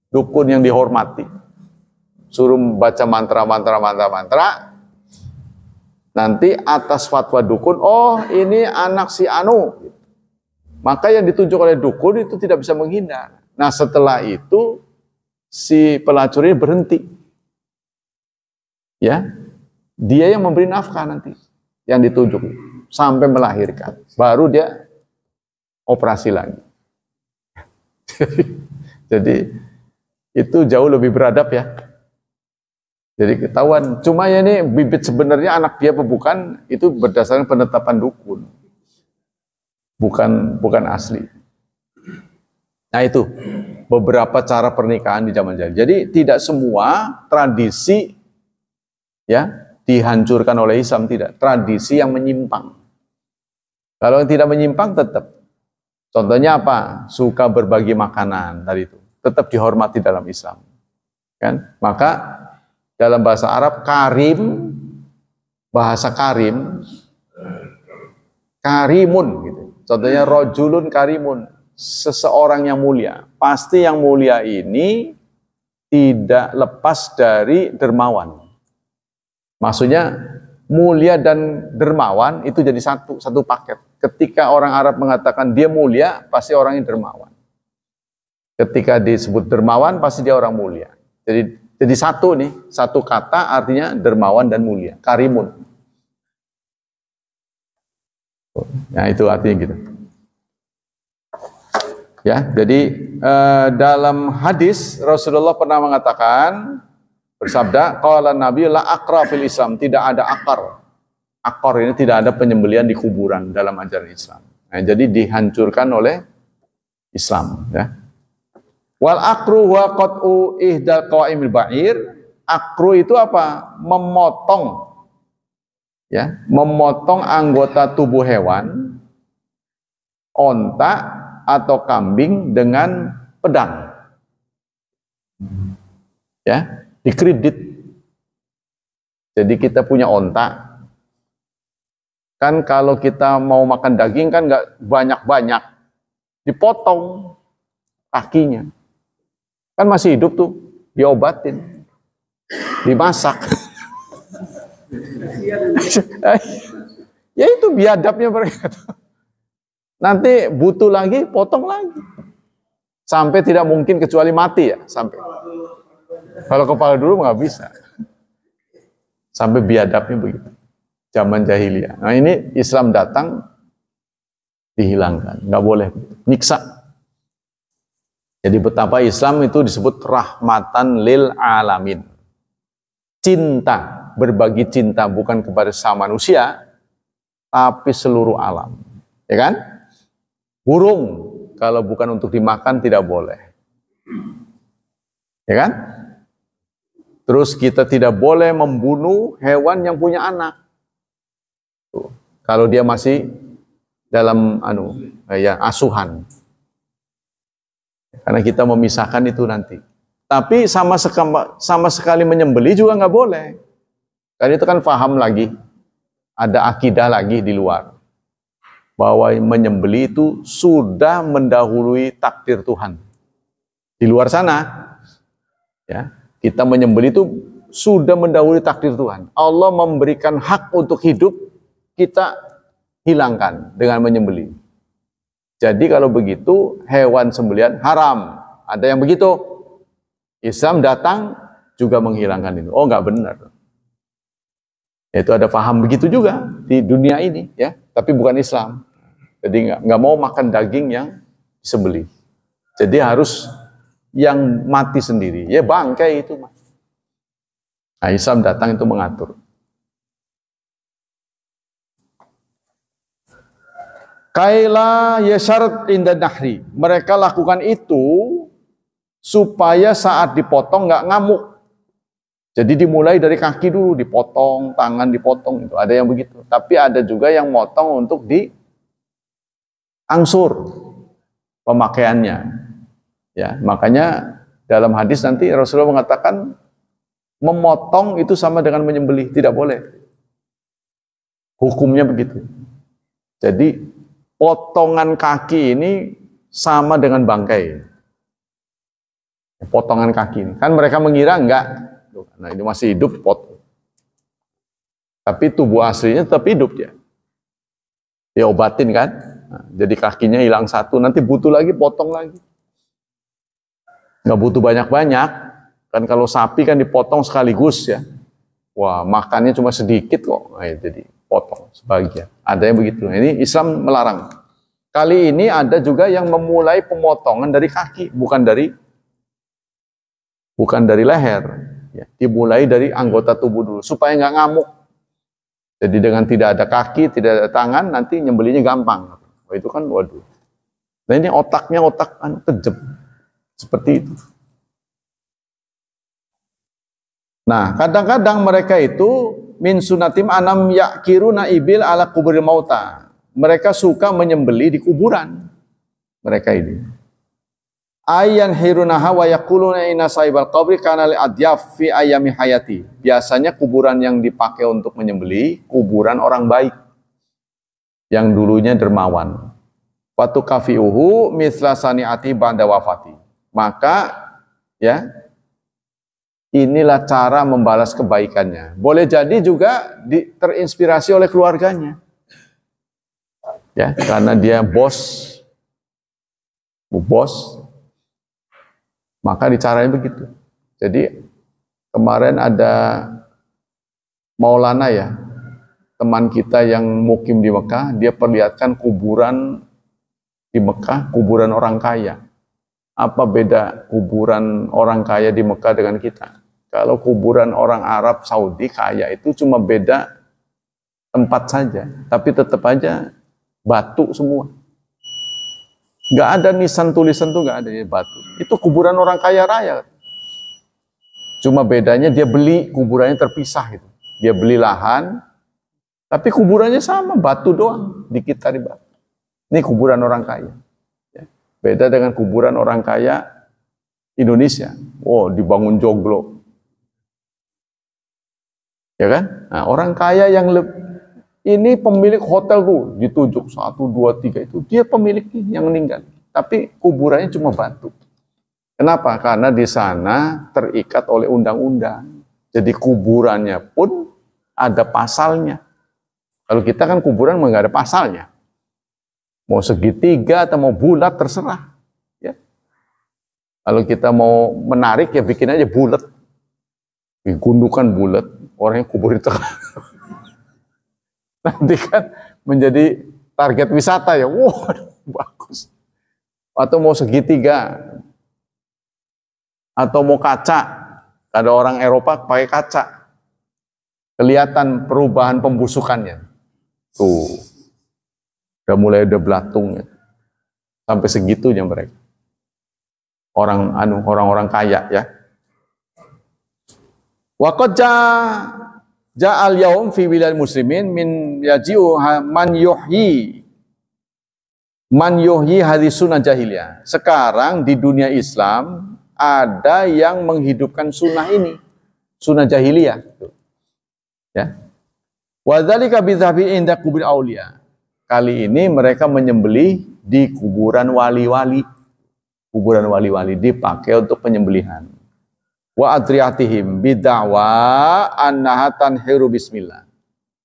Speaker 1: Dukun yang dihormati. Suruh baca mantra. Nanti atas fatwa dukun, ini anak si Anu. Maka yang ditunjuk oleh dukun itu tidak bisa menghindar. Nah setelah itu si pelacur ini berhenti. Ya, dia yang memberi nafkah nanti yang ditunjuk sampai melahirkan. Baru dia operasi lagi. Jadi itu jauh lebih beradab ya. Jadi ketahuan. Cuma ya ini bibit sebenarnya anak dia apa bukan itu berdasarkan penetapan dukun. Bukan asli. Nah itu. beberapa cara pernikahan di zaman jahiliyah. Jadi tidak semua tradisi ya dihancurkan oleh Islam, tidak. Tradisi yang menyimpang. Kalau yang tidak menyimpang tetap. Contohnya apa? Suka berbagi makanan tadi itu. Tetap dihormati dalam Islam. Kan? Maka dalam bahasa Arab karim, bahasa karim, karimun gitu. Contohnya rojulun karimun, seseorang yang mulia. Pasti yang mulia ini tidak lepas dari dermawan. Maksudnya mulia dan dermawan itu jadi satu paket. Ketika orang Arab mengatakan dia mulia, pasti orangnya dermawan. Ketika disebut dermawan, pasti dia orang mulia. Jadi satu nih, satu kata artinya dermawan dan mulia, karimun. Nah itu artinya gitu. Ya, jadi dalam hadis Rasulullah pernah mengatakan, bersabda, qala Nabi la aqra fil Islam, tidak ada akar. Akar ini tidak ada penyembelihan di kuburan dalam ajaran Islam. Nah, jadi dihancurkan oleh Islam. Ya. Wal akru wa qat'u ihdal qawaimil ba'ir. Akru itu apa? Memotong. Ya, memotong anggota tubuh hewan, onta atau kambing dengan pedang. Ya, dikredit. Jadi kita punya onta. Kan kalau kita mau makan daging kan nggak banyak-banyak. Dipotong kakinya. Kan masih hidup tuh, diobatin, dimasak. Ya itu biadabnya mereka. Nanti butuh lagi, potong lagi. Sampai tidak mungkin kecuali mati ya. Sampai. Kalau kepala dulu nggak bisa. Sampai biadabnya begitu. Zaman jahiliyah. Nah ini Islam datang, dihilangkan. Nggak boleh. Nyiksa. Jadi betapa Islam itu disebut rahmatan lil alamin. Cinta, berbagi cinta bukan kepada sama manusia, tapi seluruh alam. Ya kan? Burung, kalau bukan untuk dimakan tidak boleh. Ya kan? Terus kita tidak boleh membunuh hewan yang punya anak. Tuh. Kalau dia masih dalam asuhan. Karena kita memisahkan itu nanti. Tapi sama sekali menyembelih juga nggak boleh. Karena itu kan paham lagi. Ada akidah lagi di luar. Bahwa menyembelih itu sudah mendahului takdir Tuhan. Di luar sana, ya, kita menyembelih itu sudah mendahului takdir Tuhan. Allah memberikan hak untuk hidup, kita hilangkan dengan menyembelih. Jadi kalau begitu hewan sembelihan haram. Ada yang begitu. Islam datang juga menghilangkan itu. Oh nggak benar. Itu ada paham begitu juga di dunia ini, ya. Tapi bukan Islam. Jadi nggak mau makan daging yang disembelih. Jadi harus yang mati sendiri. Ya bangkai itu. Nah, Islam datang itu mengatur. Kaila yasharat inda nahri. Mereka lakukan itu supaya saat dipotong nggak ngamuk. Jadi dimulai dari kaki dulu, dipotong, tangan dipotong. Itu ada yang begitu. Tapi ada juga yang motong untuk diangsur pemakaiannya. Ya, makanya dalam hadis nanti Rasulullah mengatakan memotong itu sama dengan menyembelih, tidak boleh. Hukumnya begitu. Jadi potongan kaki ini sama dengan bangkai. Potongan kaki ini. Kan mereka mengira enggak. Nah ini masih hidup, potong. Tapi tubuh aslinya tetap hidup dia. Diobatin kan. Nah, jadi kakinya hilang satu, nanti butuh lagi, potong lagi. Nggak butuh banyak-banyak. Kan kalau sapi kan dipotong sekaligus ya. Wah makannya cuma sedikit kok. Nah, jadi potong sebagian. Ada yang begitu. Ini Islam melarang. Kali ini ada juga yang memulai pemotongan dari kaki, bukan dari leher. Ya, dimulai dari anggota tubuh dulu supaya nggak ngamuk. Jadi dengan tidak ada kaki, tidak ada tangan, nanti nyembelinya gampang. Itu kan waduh. Nah ini otaknya otak kejam. Seperti itu. Nah, kadang-kadang mereka itu min sunatim anam yakiruna ibil ala kuburil mauta. Mereka suka menyembeli di kuburan. Mereka ini. Ayan hirunaha wa yaquluna inna sahibal qabri kana li adyaf fi ayami hayati. Biasanya kuburan yang dipakai untuk menyembeli kuburan orang baik yang dulunya dermawan. Watu kafiuhu misla saniati ba'da wafati. Maka ya, inilah cara membalas kebaikannya. Boleh jadi juga terinspirasi oleh keluarganya. Ya, karena dia bos, maka dicaranya begitu. Jadi kemarin ada Maulana ya, teman kita yang mukim di Mekah, dia perlihatkan kuburan di Mekah, kuburan orang kaya. Apa beda kuburan orang kaya di Mekah dengan kita? Kalau kuburan orang Arab Saudi kaya itu cuma beda tempat saja, tapi tetap aja batu semua. Nggak ada nisan tulisan tuh, nggak ada ya, batu. Itu kuburan orang kaya raya. Cuma bedanya dia beli kuburannya terpisah gitu. Dia beli lahan, tapi kuburannya sama, batu doang, dikit dari batu. Ini kuburan orang kaya. Beda dengan kuburan orang kaya Indonesia. Oh, dibangun joglo. Ya kan? Nah, orang kaya yang ini pemilik hotel tuh, ditunjuk 1, 2, 3 itu, dia pemiliknya yang meninggal. Tapi kuburannya cuma batu. Kenapa? Karena di sana terikat oleh undang-undang. Jadi kuburannya pun ada pasalnya. Kalau kita kan kuburan nggak ada pasalnya. Mau segitiga atau mau bulat terserah. Ya. Kalau kita mau menarik ya bikin aja bulat. Gundukan bulat, orangnya kubur di tengah. Nanti kan menjadi target wisata ya. Wah, bagus. Atau mau segitiga. Atau mau kaca. Ada orang Eropa pakai kaca. Kelihatan perubahan pembusukannya. Tuh. Udah belatung ya. Sampai segitunya mereka. Orang-orang kaya ya. Wa qad ja'al yaum fi bilal muslimin min yaji'u man yuhyi hadis sunnah jahiliyah. Sekarang di dunia Islam ada yang menghidupkan sunnah ini, sunnah jahiliyah. Ya. Wa dzalika bi dzahbi inda kubur auliya. Kali ini mereka menyembelih di kuburan wali-wali. Kuburan wali-wali dipakai untuk penyembelihan. Wa adriyatihim bid'awa annaha tanhiru bismillah.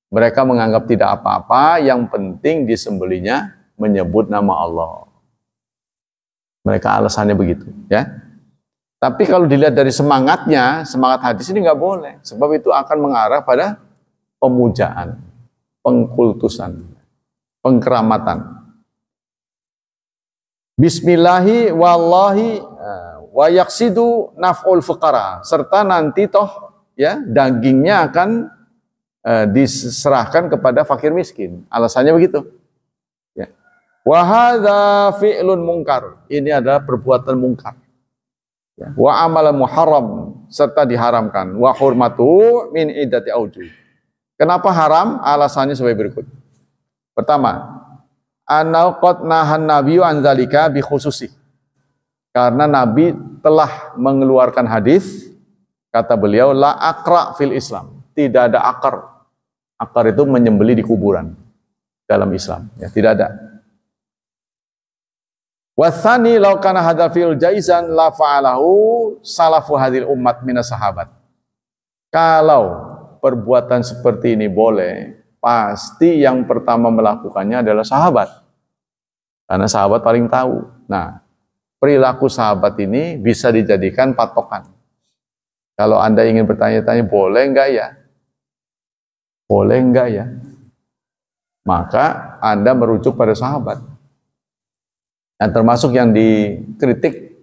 Speaker 1: Mereka menganggap tidak apa-apa, yang penting disembelihnya menyebut nama Allah. Mereka alasannya begitu, ya. Tapi kalau dilihat dari semangatnya, semangat hadis ini nggak boleh, sebab itu akan mengarah pada pemujaan, pengkultusan, pengkeramatan. Bismillahi wallahi wa yaksidu naf'ul fuqara, serta nanti toh ya dagingnya akan diserahkan kepada fakir miskin. Alasannya begitu. Ya. Wa hadza fi'lun munkar, ini adalah perbuatan mungkar. Ya. Wa amalan muharram, serta diharamkan. Wa hurmatu min iddati aujuh. Kenapa haram? Alasannya sebagai berikut. Pertama, anau qad nahan nabiyyu an dzalika bi khususi. Karena Nabi telah mengeluarkan hadis, kata beliau, la akra fil Islam. Tidak ada akar. Akar itu menyembelih di kuburan dalam Islam. Ya, tidak ada. Wathani law kana hadzal fil jaizan la fa'alahu salafu hadhil ummat minas sahabat. Kalau perbuatan seperti ini boleh, pasti yang pertama melakukannya adalah sahabat. Karena sahabat paling tahu. Nah, perilaku sahabat ini bisa dijadikan patokan. Kalau Anda ingin bertanya-tanya, boleh enggak ya? Boleh enggak ya? Maka Anda merujuk pada sahabat. Dan termasuk yang dikritik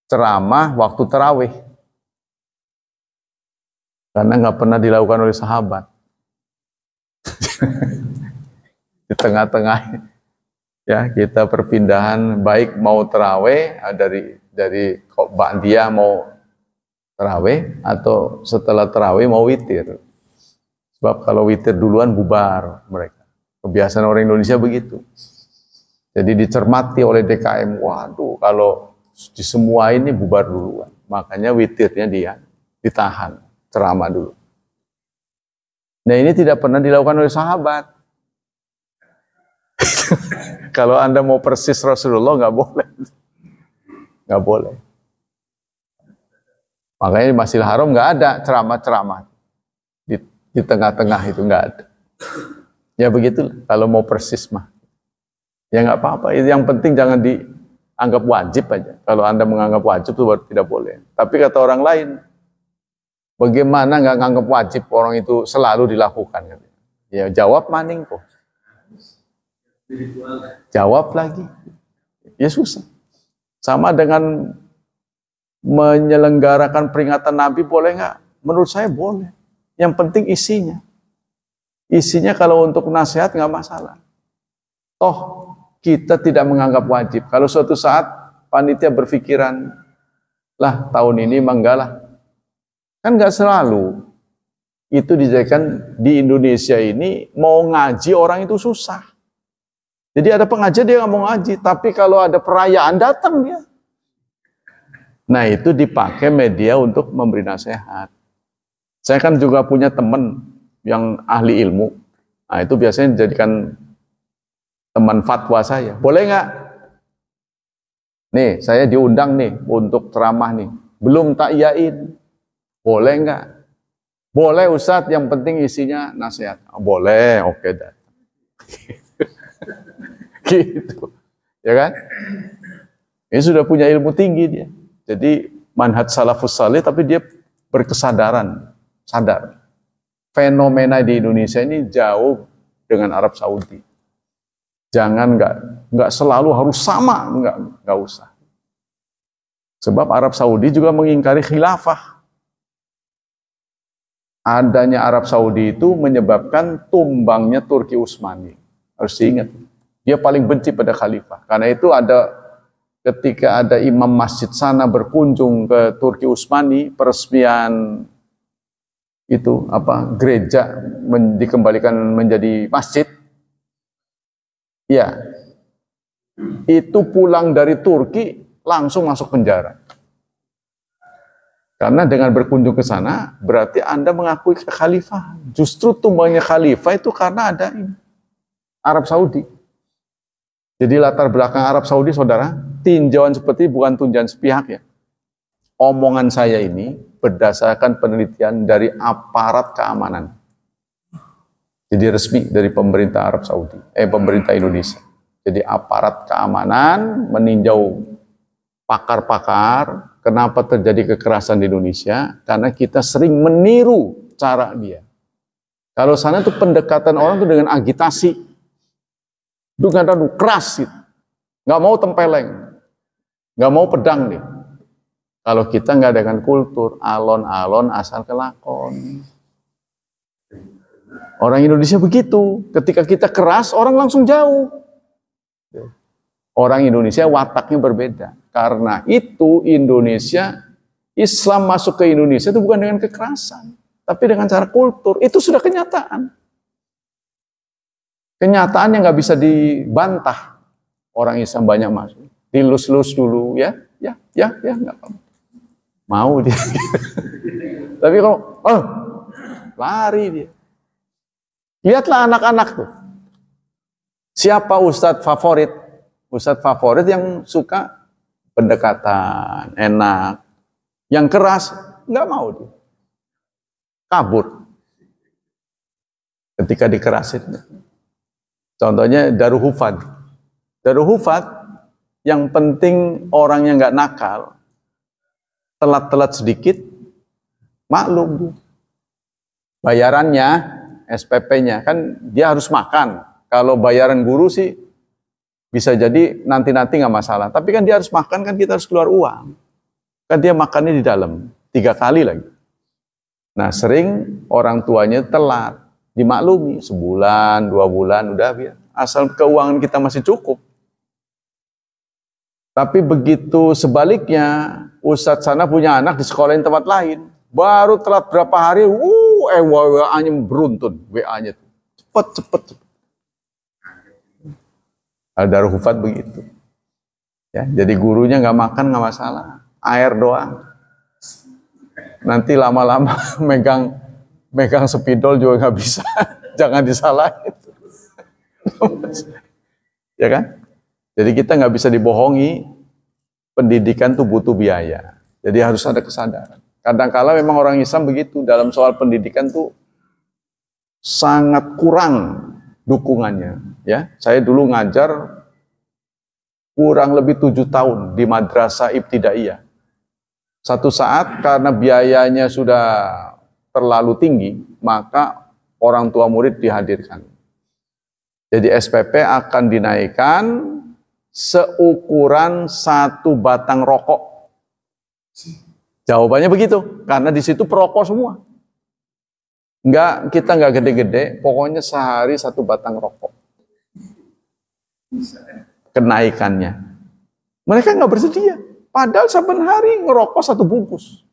Speaker 1: ceramah waktu tarawih. Karena nggak pernah dilakukan oleh sahabat. Di tengah-tengah ya kita perpindahan, baik mau tarawih Jadi kok dia mau tarawih atau setelah tarawih mau witir. Sebab kalau witir duluan bubar mereka. Kebiasaan orang Indonesia begitu. Jadi dicermati oleh DKM, waduh kalau di semua ini bubar duluan. Makanya witirnya dia ditahan, ceramah dulu. Nah ini tidak pernah dilakukan oleh sahabat. Kalau Anda mau persis Rasulullah nggak boleh. Nggak boleh. Makanya di Masjidil Haram nggak ada ceramah-ceramah. Di tengah-tengah itu nggak ada. Ya begitulah, kalau mau persis mah. Ya nggak apa-apa, yang penting jangan dianggap wajib aja. Kalau Anda menganggap wajib itu baru tidak boleh. Tapi kata orang lain, bagaimana nggak nganggap wajib orang itu selalu dilakukan? Ya jawab maning kok. Jawab lagi. Ya susah. Sama dengan menyelenggarakan peringatan Nabi boleh nggak? Menurut saya boleh. Yang penting isinya. Isinya kalau untuk nasihat nggak masalah. Toh kita tidak menganggap wajib. Kalau suatu saat panitia berpikiran, lah tahun ini manggalah. Kan nggak selalu. Itu dijadikan di Indonesia ini mau ngaji orang itu susah. Jadi ada pengajian dia nggak mau ngaji, tapi kalau ada perayaan datang dia. Nah itu dipakai media untuk memberi nasihat. Saya kan juga punya teman yang ahli ilmu. Nah itu biasanya dijadikan teman fatwa saya. Boleh nggak? Nih saya diundang nih untuk ceramah nih. Belum tak iyain. Boleh nggak? Boleh Ustadz, yang penting isinya nasihat. Oh, boleh, oke dah. Gitu. Ya kan? Ini sudah punya ilmu tinggi dia. Jadi manhaj salafus salih tapi dia berkesadaran. Sadar, fenomena di Indonesia ini jauh dengan Arab Saudi. Jangan nggak selalu harus sama, nggak usah. Sebab Arab Saudi juga mengingkari khilafah. Adanya Arab Saudi itu menyebabkan tumbangnya Turki Utsmani. Harus diingat, dia paling benci pada khalifah. Karena itu ketika ada imam masjid sana berkunjung ke Turki Utsmani, peresmian itu gereja dikembalikan menjadi masjid, ya itu pulang dari Turki langsung masuk penjara. Karena dengan berkunjung ke sana berarti Anda mengakui kekhalifahan. Justru tumbangnya khalifah itu karena ada ini Arab Saudi. Jadi latar belakang Arab Saudi, saudara, tinjauan seperti bukan tinjauan sepihak ya. Omongan saya ini berdasarkan penelitian dari aparat keamanan. Jadi resmi dari pemerintah Arab Saudi, pemerintah Indonesia. Jadi aparat keamanan meninjau pakar-pakar, kenapa terjadi kekerasan di Indonesia? Karena kita sering meniru cara dia. Kalau sana tuh pendekatan orang tuh dengan agitasi, dengan keras, gitu. Nggak mau tempeleng, nggak mau pedang nih. Kalau kita nggak dengan kultur, alon-alon asal kelakon. Orang Indonesia begitu. Ketika kita keras, orang langsung jauh. Orang Indonesia wataknya berbeda. Karena itu Indonesia, Islam masuk ke Indonesia itu bukan dengan kekerasan. Tapi dengan cara kultur. Itu sudah kenyataan. Kenyataan yang nggak bisa dibantah. Orang Islam banyak masuk. Dilus-lus dulu ya. Ya, nggak apa-apa. Mau dia. Tapi kalau lari dia. Lihatlah anak-anak tuh. Siapa ustadz favorit? Ustadz favorit yang suka pendekatan, enak. Yang keras nggak mau dia. Kabur. Ketika dikerasin. Contohnya Darul Hufad. Darul Hufad yang penting orangnya nggak nakal. Telat-telat sedikit, maklum. Bayarannya, SPP-nya, kan dia harus makan. Kalau bayaran guru sih, bisa jadi nanti-nanti nggak masalah. Tapi kan dia harus makan, kan kita harus keluar uang. Kan dia makannya di dalam, 3 kali lagi. Nah sering orang tuanya telat, dimaklumi. Sebulan, 2 bulan, udah biar. Asal keuangan kita masih cukup. Tapi begitu sebaliknya, ustadz sana punya anak di sekolahin tempat lain, baru telat berapa hari, WA-nya beruntun, WA-nya cepet. Al-Darul Hufat begitu. Ya, jadi gurunya nggak makan nggak masalah, air doang. Nanti lama-lama megang spidol juga nggak bisa, jangan disalahin. Ya kan? Jadi kita nggak bisa dibohongi, pendidikan tuh butuh biaya. Jadi harus ada kesadaran. Kadang-kala memang orang Islam begitu, dalam soal pendidikan tuh sangat kurang dukungannya. Ya, saya dulu ngajar kurang lebih 7 tahun di madrasah ibtidaiyah. Satu saat karena biayanya sudah terlalu tinggi, maka orang tua murid dihadirkan. Jadi SPP akan dinaikkan seukuran 1 batang rokok. Jawabannya begitu, karena di situ perokok semua. Kita nggak gede-gede, pokoknya sehari 1 batang rokok. Kenaikannya. Mereka nggak bersedia. Padahal saben hari ngerokok 1 bungkus.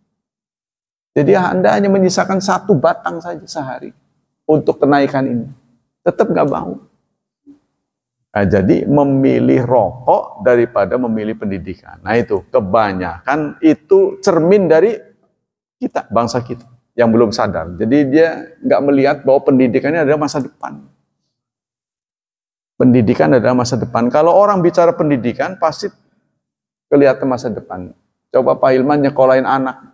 Speaker 1: Jadi Anda hanya menyisakan 1 batang saja sehari untuk kenaikan ini. Tetap nggak mau. Nah, jadi memilih rokok daripada memilih pendidikan. Nah itu, kebanyakan itu cermin dari kita, bangsa kita, yang belum sadar. Jadi dia nggak melihat bahwa pendidikannya adalah masa depan. Pendidikan adalah masa depan. Kalau orang bicara pendidikan, pasti kelihatan masa depan. Coba Pak Hilman nyekolahin anak.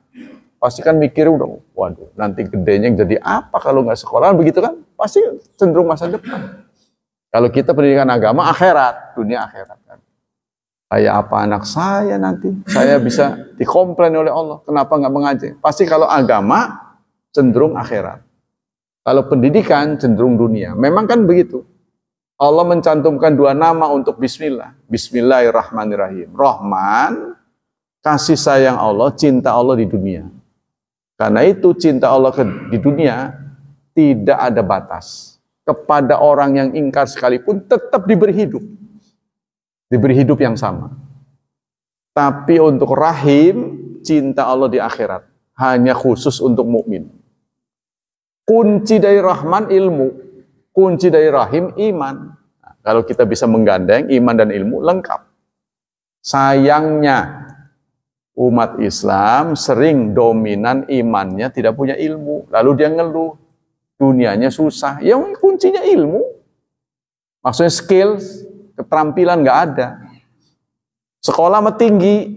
Speaker 1: Pasti kan mikir udah, waduh, nanti gedenya jadi apa kalau nggak sekolah, begitu kan? Pasti cenderung masa depan. Kalau kita pendidikan agama, akhirat, dunia akhirat kan. Kayak apa anak saya nanti? Saya bisa dikomplain oleh Allah. Kenapa nggak mengaji? Pasti kalau agama, cenderung akhirat. Kalau pendidikan, cenderung dunia. Memang kan begitu. Allah mencantumkan 2 nama untuk bismillah. Bismillahirrahmanirrahim. Rahman, kasih sayang Allah, cinta Allah di dunia. Karena itu cinta Allah di dunia tidak ada batas. Kepada orang yang ingkar sekalipun tetap diberi hidup. Diberi hidup yang sama. Tapi untuk rahim, cinta Allah di akhirat. Hanya khusus untuk mukmin. Kunci dari Rahman ilmu. Kunci dari rahim iman. Nah, kalau kita bisa menggandeng iman dan ilmu lengkap. Sayangnya umat Islam sering dominan imannya tidak punya ilmu. Lalu dia ngeluh. Dunianya susah. Yang kuncinya ilmu. Maksudnya skills, keterampilan nggak ada. Sekolah mah tinggi,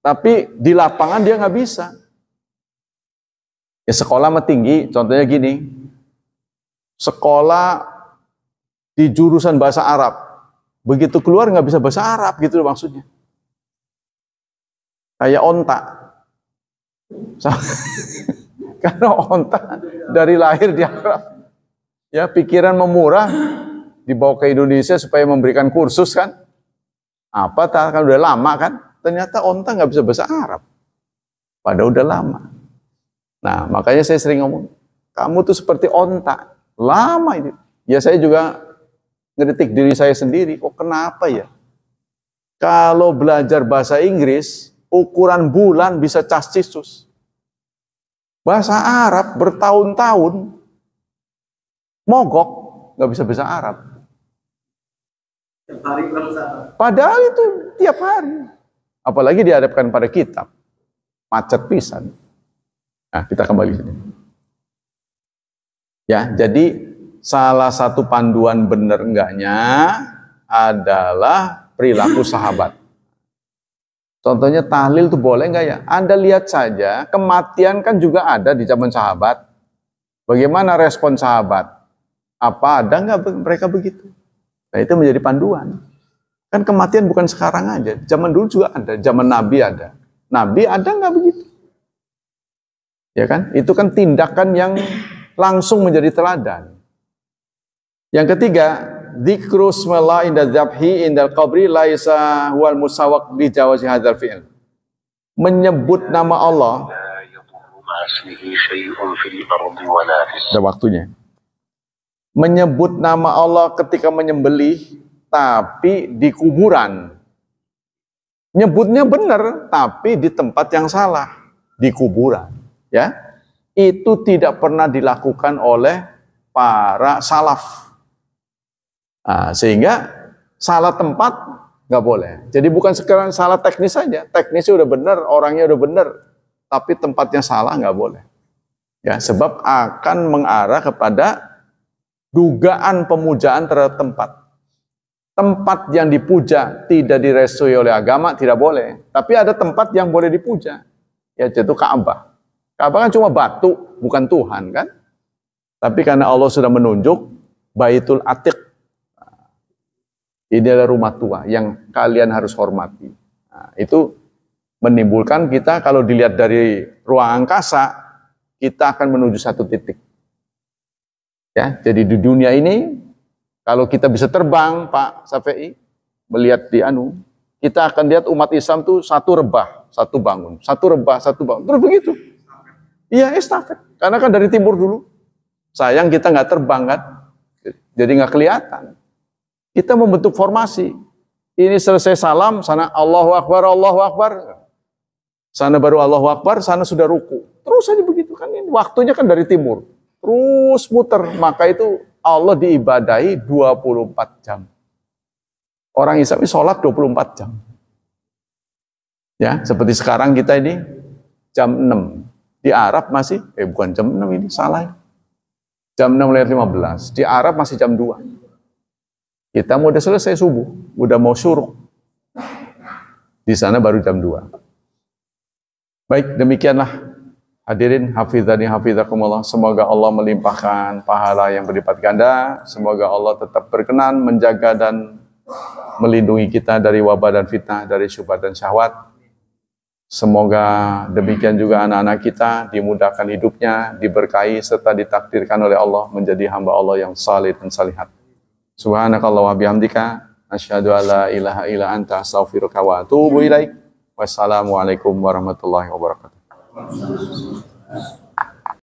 Speaker 1: tapi di lapangan dia nggak bisa. Ya sekolah mah tinggi, contohnya gini. Sekolah di jurusan bahasa Arab. Begitu keluar nggak bisa bahasa Arab gitu loh maksudnya. Kayak onta. Karena onta dari lahir di Arab. Ya, pikiran memurah dibawa ke Indonesia supaya memberikan kursus kan. Apa kan udah lama kan? Ternyata onta nggak bisa bahasa Arab. Padahal udah lama. Nah, makanya saya sering ngomong, kamu tuh seperti onta. Lama ini. Ya saya juga ngeritik diri saya sendiri. Oh kenapa ya? Kalau belajar bahasa Inggris, ukuran bulan bisa cas-cisus. Bahasa Arab bertahun-tahun mogok, nggak bisa bahasa Arab. Padahal itu tiap hari. Apalagi dihadapkan pada kitab. Macet pisan. Nah, kita kembali sini. Ya, jadi salah satu panduan benar enggaknya adalah perilaku sahabat. Contohnya tahlil itu boleh enggak ya? Anda lihat saja, kematian kan juga ada di zaman sahabat. Bagaimana respon sahabat? Apa ada enggak mereka begitu? Nah itu menjadi panduan. Kan kematian bukan sekarang aja. Zaman dulu juga ada, zaman Nabi ada. Nabi ada enggak begitu? Ya kan? Itu kan tindakan yang langsung menjadi teladan. Yang ketiga, dzikru smallah inda dzabhi indal qabri laisa huwal musawwaq li jawazi hadzal fi'l. Menyebut nama Allah. Ada waktunya. Menyebut nama Allah ketika menyembelih tapi di kuburan Nyebutnya benar, tapi di tempat yang salah, di kuburan. Ya, itu tidak pernah dilakukan oleh para salaf. Nah, sehingga salah tempat nggak boleh. Jadi bukan sekarang salah teknis saja. Teknisnya udah benar, orangnya udah benar, tapi tempatnya salah nggak boleh. Ya, sebab akan mengarah kepada dugaan pemujaan terhadap tempat. Tempat yang dipuja tidak direstui oleh agama tidak boleh. Tapi ada tempat yang boleh dipuja, yaitu Ka'bah. Ka'bah kan cuma batu, bukan Tuhan kan? Tapi karena Allah sudah menunjuk Baitul Atiq, ini adalah rumah tua yang kalian harus hormati. Nah, itu menimbulkan kita kalau dilihat dari ruang angkasa, kita akan menuju satu titik. Ya, jadi di dunia ini kalau kita bisa terbang, Pak Safei, melihat di kita akan lihat umat Islam tuh satu rebah, satu bangun, satu rebah, satu bangun. Terus begitu. Iya, estafet. Karena kan dari timur dulu. Sayang kita nggak terbang kan, jadi nggak kelihatan. Kita membentuk formasi. Ini selesai salam, sana Allahu Akbar, Allahu Akbar. Sana baru Allahu Akbar, sana sudah ruku. Terus aja begitu kan. Ini waktunya kan dari timur. Terus muter. Maka itu Allah diibadahi 24 jam. Orang Islam ini sholat 24 jam. Ya, seperti sekarang kita ini jam 6. Di Arab masih, bukan jam 6 ini, salah. Jam 6:15. Di Arab masih jam 2. Kita mau udah selesai subuh, udah mau syuruk. Di sana baru jam 2. Baik, demikianlah. Hadirin hafizani hafizakumullah, semoga Allah melimpahkan pahala yang berlipat ganda, semoga Allah tetap berkenan menjaga dan melindungi kita dari wabah dan fitnah, dari syubhat dan syahwat. Semoga demikian juga anak-anak kita dimudahkan hidupnya, diberkahi serta ditakdirkan oleh Allah menjadi hamba Allah yang salih dan salihat. Subhanakallah wa bihamdika asyhadu alla ilaha illa anta astaghfiruka wa atubu ilaik. Wassalamualaikum warahmatullahi wabarakatuh.